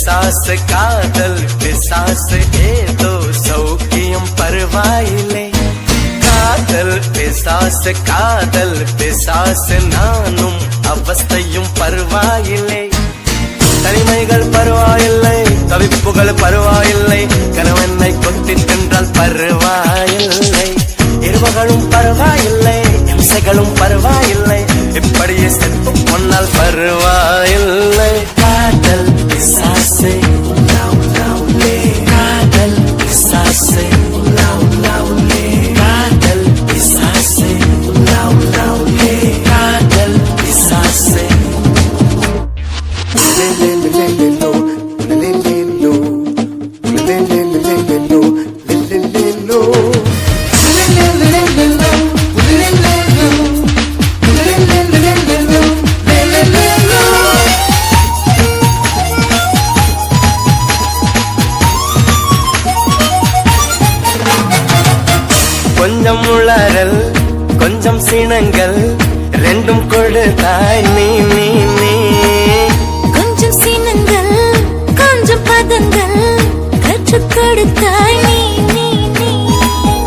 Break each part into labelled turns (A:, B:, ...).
A: பிசாசு காதல் பிசாசு ஏதோ சௌக்கியம் பரவாயில்லை. காதல் பிசாசு காதல் பிசாசு நானும் அவஸ்தையும் பரவாயில்லை. தனிமைகள் பரவாயில்லை, தவிப்புகள் பரவாயில்லை, கணவனை கொத்தி தின்றால் பரவாயில்லை. இருவகளும் பரவாயில்லை, இம்சைகளும் பரவாயில்லை, இப்படியே செத்து பொன்னால் பரவாயில்லை. காதல் பிசாசு காதல் பிசாசு காதல் பிசாசு காதல் பிசாசு. கொஞ்சம் உளறல் கொஞ்சம் சினங்கள் ரெண்டும் கொடுத்தாய் நீ நீ நீ.
B: கொஞ்சம் சினங்கள் கொஞ்சம் பதங்கள் கற்றுக் கொடுத்தாய் நீ நீ நீ.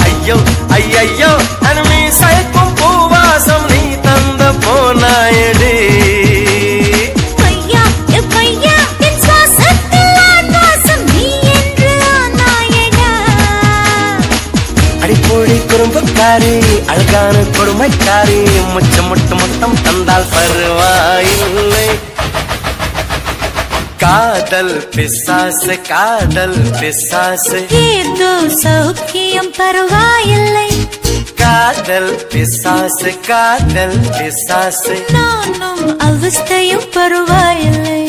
A: ஐயோ ஐயோ அனுமி சயக்கும் பூவாசம் நீ தந்த போனாயடி.
B: பையா பையா என் சுவாசத்தில் ஆத்வாசம் நீ என்று ஆனாயடா.
A: அடிப்பொழி குறும்புக்காரி அழகான கொடுமைக்காரி முச்சம் முட்டு முத்தம் தந்தால் பரவாயில்லை. காதல் பிசாசு காதல் பிசாசு
B: ஏதோ சௌக்கியம் பரவாயில்லை.
A: காதல் பிசாசு காதல் பிசாசு
B: நானும் அவஸ்தையும் பரவாயில்லை.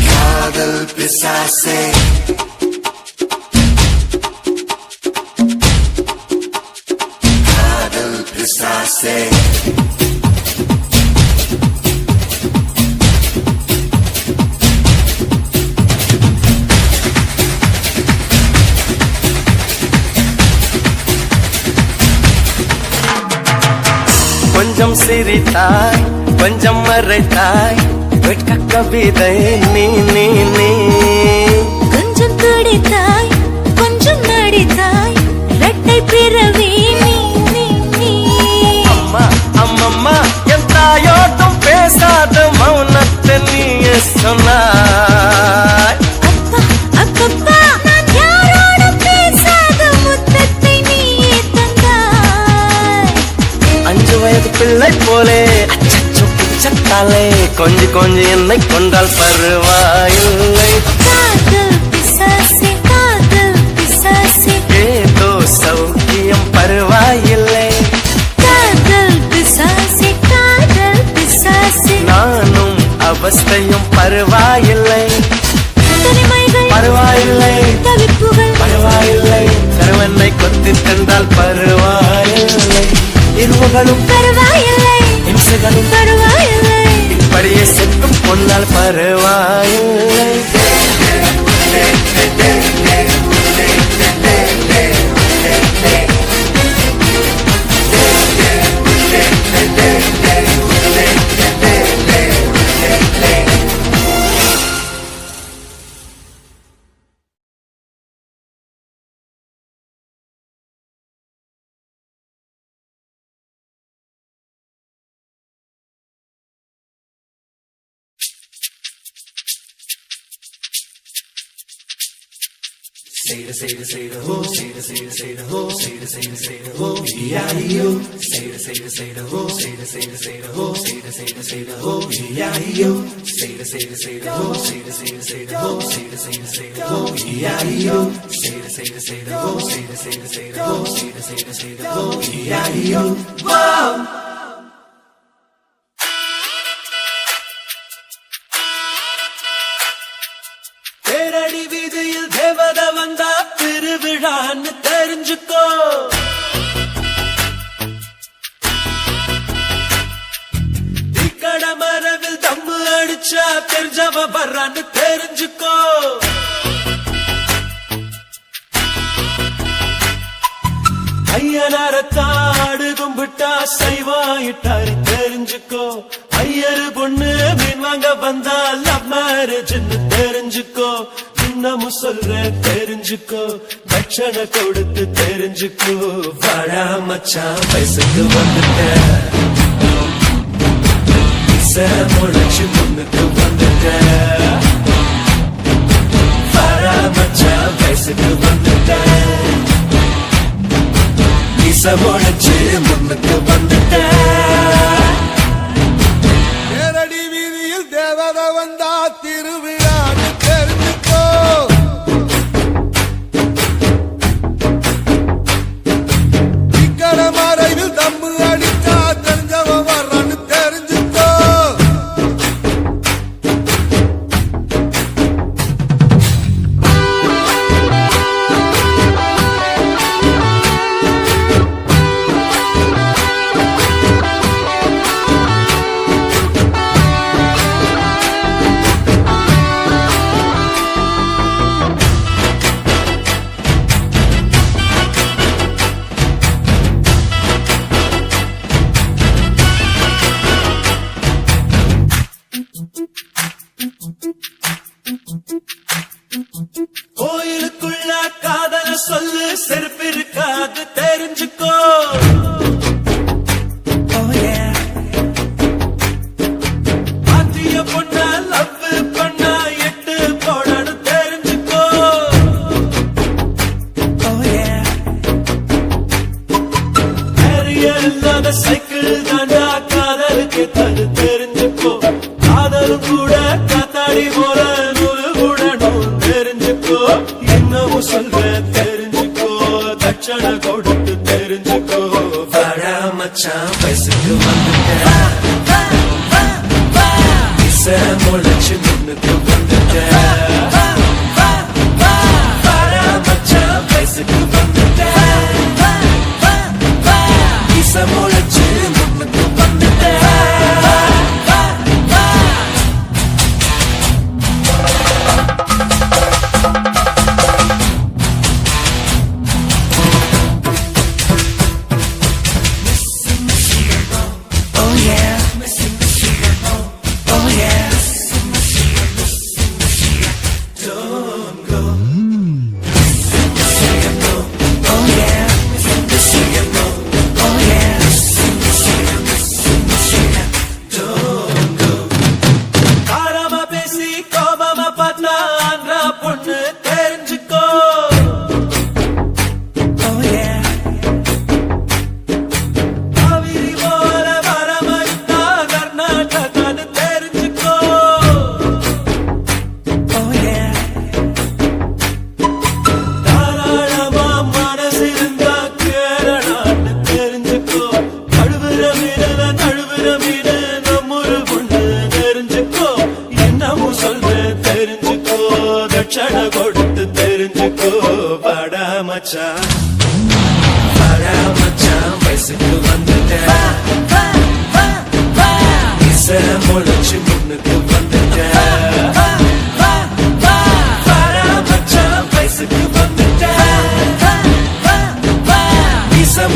A: காதல் பிசாசு காதல் பிசாசு. கொஞ்சம் சிரித்தாய் கொஞ்சம் மறைத்தாய் வெட்க கவிதை நீ நீ நீ.
B: கொஞ்சம் துடித்தாய் கொஞ்சம் நடித்தாய் இரட்டை பிறவி நீ நீ நீ.
A: அம்மா அம்மம்மா என் தாயோட்டும் பேசாத மௌனத்தை நீயே சொன்னாய்.
B: அப்பா அப்பப்பா நான் யாரோடும் பேசாத முத்தத்தை நீயே தந்தாய்.
A: 5 வயது பிள்ளை போலே அச்சச்சோ பிச்சத்தாலே கொஞ்சி கொஞ்சி என்னை கொண்டால் பரவாயில்லை.
B: காதல் பிசாசே காதல் பிசாசே
A: ஏதோ சௌக்கியம் பரவாயில்லை.
B: காதல் பிசாசே காதல் பிசாசே.
A: நானும் அவஸ்தையும் பரவாயில்லை.
B: தனிமைகள்
A: பரவாயில்லை,
B: தவிப்புகள்
A: பரவாயில்லை, கருவனை கொத்தி தந்தால் பரவாயில்லை. இருவகளும்
B: பரவாயில்லை,
A: இம்சைகளும்
B: பரவாயில்லை,
A: இப்படியே செத்தும் பொன்னால் பரவாயில்லை. Say the ho, say the ho, say the ho, E-I-E-O. Say the ho, say the ho, say the ho, E-I-E-O. Say the ho, say the ho, say the ho, E-I-E-O. Say the ho, say the ho, say the ho, E-I-E-O. Wow! தேரடி வீதியில் தேவத வந்தா திருவிழான்னு தெரிஞ்சுக்கோ. தீக்கட மரவில் தம்மு அடிச்சா தெரிஞ்சவ வர்றான்னு தெரிஞ்சுக்கோ. ஐயனாரத்தாடு கும்பல் கும்பிட்டா சைவாயிட்டாரு தெரிஞ்சுக்கோ. ஐயரு பொண்ணு மீன் வாங்க வந்தா லவ் மேரேஜ்னு தெரிஞ்சுக்கோ. இன்னமும் சொல்ற தெரிஞ்சுக்கோ, தட்சணை கொடுத்து தெரிஞ்சுக்கோ. வாடா மச்சான் வயசுக்கு வந்துட்ட, முளைச்சு முன்னுக்கு வந்துட்ட. வாடா மச்சான் வயசுக்கு வந்துட்ட, முளைச்சு முன்னுக்கு வந்துட்ட.
C: நேரடி வீதியில் தேவதை வந்தா திருவிழான்னு தெரிஞ்சுக்கோ. இக்கட மறைவில் தம்மு அடிச்சா தெரிஞ்சவன் வர்றான்னு தெரிஞ்சுக்கோ.
A: கோயிலுக்குள்ள காதல சொல்லு செருப்பு இருக்காது தெரிஞ்சுக்கோ. பாத்திய பொண்ண லவ் பண்ண எட்டு போடனு தெரிஞ்சுக்கோ. இல்லாத சைக்கிள் தாண்டா காதலுக்கு தரு தெரிஞ்சுக்கோ. காதலும் கூட காத்தாடி போல நூலு கூடணும் தெரிஞ்சுக்கோ. என்னவும் சொல்ற தெரிஞ்சுக்கோ, தட்சணை கொடுத்து தெரிஞ்சுக்கோ. வாடா மச்சான் வயசுக்கு வந்துட்ட, முளைச்சு முன்னுக்கு வந்துட்ட. வாடா மச்சான் வயசுக்கு வந்துட்ட, முளைச்சு முன்னுக்கு வந்துட்ட. தட்சணை கொடுத்து தெரிஞ்சுக்கோ. வாடா மச்சான், வாடா மச்சான் வயசுக்கு வந்துட்ட, முளைச்சு முன்னுக்கு வந்துட்ட. வாடா மச்சான் வயசுக்கு வந்துட்ட,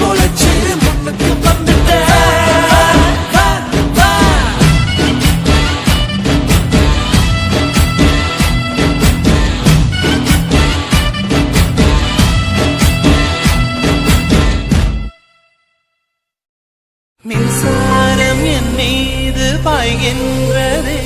A: முளைச்சு முன்னுக்கு வந்துட்ட. மின்சாரம் என் மீது பாய்கின்றதே,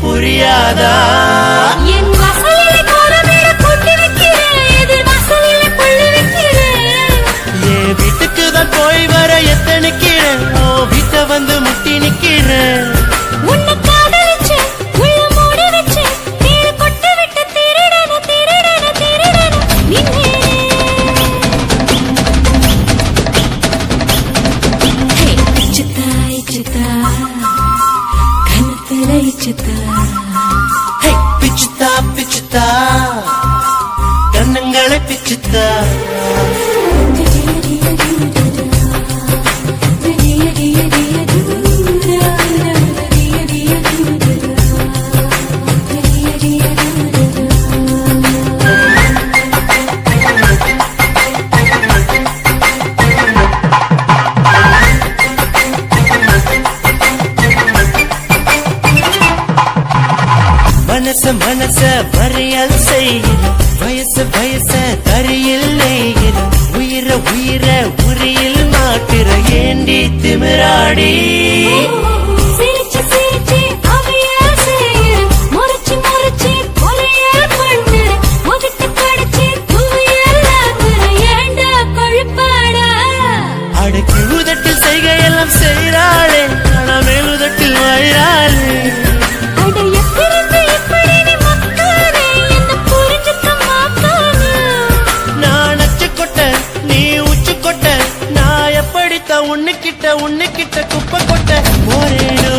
A: புரியாதா?
B: என் வாசலிலே கோலமிட போட்டு வைக்கிறேன், எதிர் வாசலிலே புள்ளி வைக்கிறேன்.
A: என் வீட்டுக்கு தான் போய் வர எத்தனைக்கிறேன், வீட்டை வந்து முட்டி நிக்கிறேன்.
B: உன்னை காதலிச்சு உள்ள மூடி வச்சு நீல கொட்டு விட்டு திருடன திருடன திருடன நின்னே. இச்சுதா இச்சுதா கனத்துல இச்சுதா.
A: பிச்சுதா பிச்சுதா கண்ணங்களை பிச்சுதா. மனச மனச வரையல் செய்கிற வயசு வயச தரையில் நெய்கிற உயிர உயிர உரியில் மாட்டுற ஏண்டி திமிராடி.
B: சிரிச்சு சிரிச்சு அவையா செய்கிற முறைச்சு முறைச்சு கொலையா பண்ணுற முகத்தை கடிச்சு தூயல் ஆக்குற ஏண்டா கொழுப்பாடா.
A: அடக்கி உதட்டில் செய்கையெல்லாம் செய்கிறாளே ஆனா மேலுதட்டில் வாயிறாளே. உன்னுக்கிட்ட குப்பை கொட்ட போறேனோ.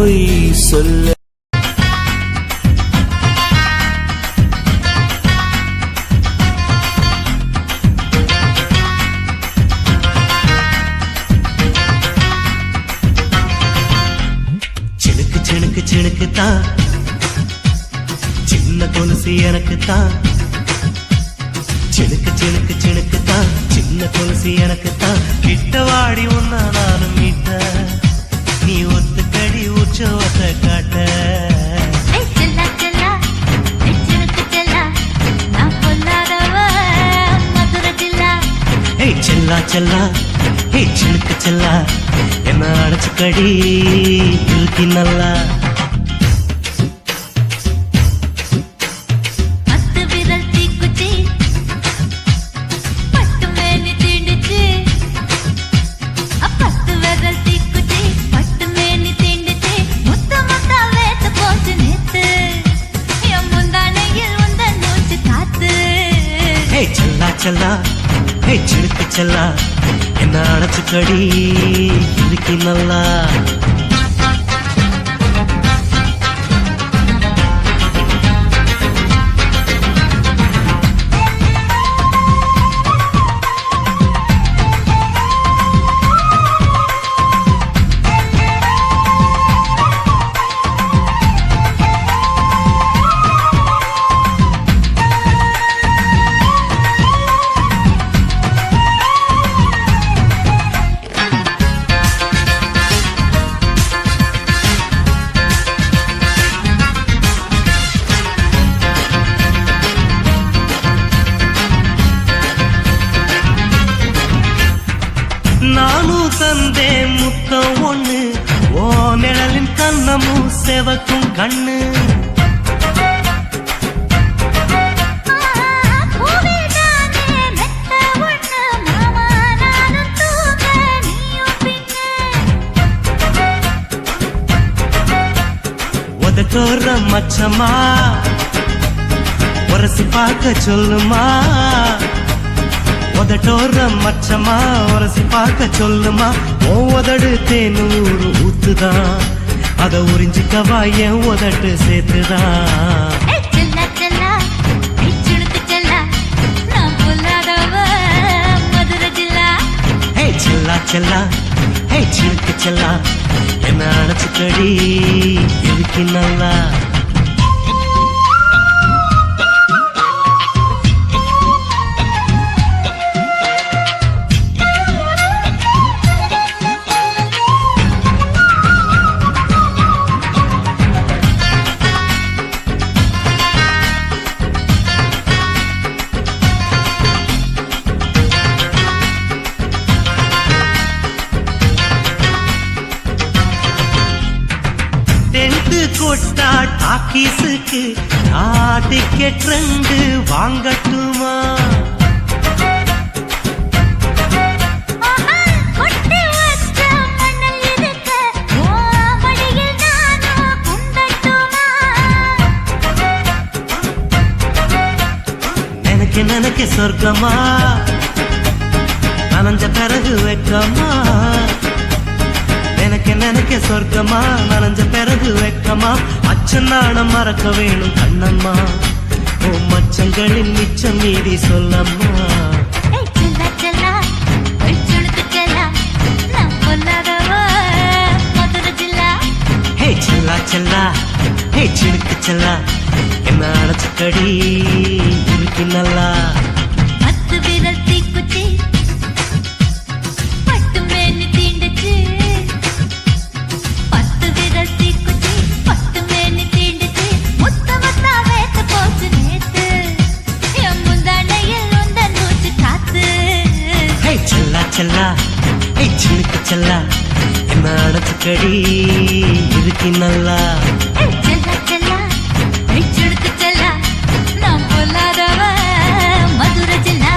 A: பொய் சொல்ல. சினுக்கு சினுக்கு சினுக்கு தான் சின்ன கொலுசு எனக்கு தான். சினுக்கு சினுக்கு சினுக்கு தான் சின்ன கொலுசு எனக்கு தான். கிட்டவாடி உன்ன நானும் மீட்ட நீ ஒத்துக்கடி உற்சவத்தை காட்ட.
B: செல்லா செல்லா சினுக்கு செல்லா நான் பொல்லாதவ மதுரை ஜில்லா.
A: ஏய் செல்லா செல்லா ஏய் சினுக்கு செல்லா என்ன அடைச்சுக்கடி இழுக்கி நல்லா.
B: பத்து விரல் தீக்குச்சி பட்டு மேனி தீண்டுச்சு. பத்து விரல் தீக்குச்சி பட்டு மேனி தீண்டுச்சு. முத்த முத்த வேத்து போச்சு நேத்து என் முந்தானையில் உந்த நூச்சு காத்து.
A: ஏய் செல்லா செல்லா ஏய் சினுக்கு செல்லா என்ன அடைச்சுக்கடி இழுக்கி நல்லா. நானும் தந்தேன் முத்தம் ஒண்ணு ஓ நிழலின் கண்ணமும் செவக்கும் கண்ணு. உதட்டோர மச்சமா உரசி பார்க்க சொல்லுமா. உதட்டோர மச்சமா உரசி பார்க்க சொல்லுமா. உதடு தேனூறு ஊத்துதான் அத உறிஞ்சிக்கவா என் உதட்டு சேர்த்துதான்.
B: செல்லா செல்லா சினுக்கு செல்லா நான் பொல்லாதவ மதுரை ஜில்லா.
A: ஹே செல்லா செல்லா ஹே சினுக்கு செல்லா என்ன அடைச்சுக்கடி இழுக்கி நல்லா. கொட்டா டாக்கீஸுக்கு டிக்கெட் 2 வாங்கட்டுமா.
B: கொட்டி வச்ச மணல் இருக்க ஓ மடியில் நானும் குண்டட்டுமா.
A: எனக்கு நினைக்க சொர்க்கமா நனைஞ்ச பிறகு வெக்கமா. எனக்கு நினைக்க சொர்க்கமா நனைஞ்ச பிறகு வெக்கமா. அச்சநாணம் மறக்க வேணும் கண்ணம்மா ஓ மச்சங்களின் மிச்சம் மீறி சொல்லம்மா.
B: செல்லா செல்லா சினுக்கு செல்லா நான் பொல்லாதவ மதுரை ஜில்லா.
A: ஹே செல்லா செல்லா ஹே சினுக்கு செல்லா என்ன அடைச்சுக்கடி இழுக்கி நல்லா.
B: பத்து விரல் தீக்குச்சி பட்டு மேனி தீண்டுச்சு. பத்து விரல் தீக்குச்சி பட்டு மேனி தீண்டுச்சு. முத்த முத்த வேத்து போச்சு நேத்து என் முந்தானையில் உந்த நூச்சு காத்து.
A: ஹே செல்லா செல்லா ஹே சினுக்கு செல்லா என்ன அடைச்சுக்கடி இழுக்கி நல்லா.
B: செல்லா செல்லா சினுக்கு செல்லா நான் பொல்லாதவ மதுரை ஜில்லா.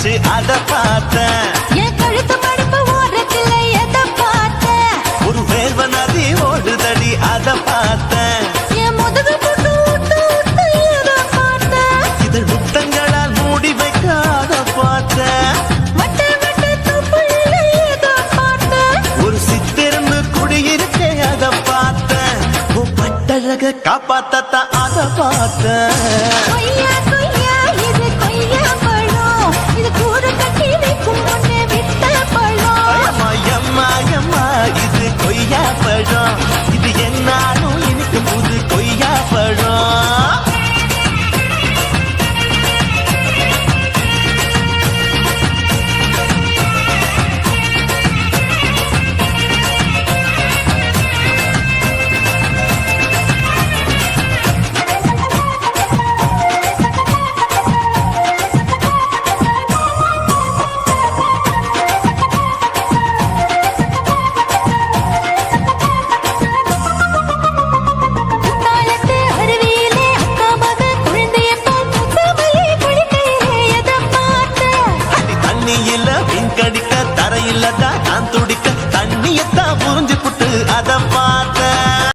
D: வச்சு அத பார்த்தேன்.
B: என் கழுத்து மடுப்பு ஓரத்துல எதை பார்த்தேன்?
D: ஒரு வேர்வ நதி ஓடுதடி அத பார்த்தேன்.
B: என் முதுகு போட்டு விட்டு விட்டு எதை பார்த்தேன்?
D: இதழ் முத்தங்களால் மூடி வைக்க அத பார்த்தேன்.
B: வட்ட வட்ட துப்புள்ள எதை பார்த்தேன்?
D: ஒரு சித்திரன்னு குடியிருக்கே அத பார்த்தேன். உன் பட்டழக காப்பாத்தத்தான் அத பார்த்தேன்.
B: கொய்யா கொய்யா இது கொய்யா பழம், இது கூட கட்டி வைக்கும் முன்னே விட்ட பழம்.
D: எம்மா எம்மா இது கொய்யா பழம், இது என்னாலும் எனக்கு புது கொய்யா பழம்.
B: தாளத்து அருவியிலே அக்கா மக குழந்தைய போல் முத்தமல்லி குளிக்கையிலே எதை பார்த்தேன்?
D: தண்ணியில மீன் கடிக்க தரையில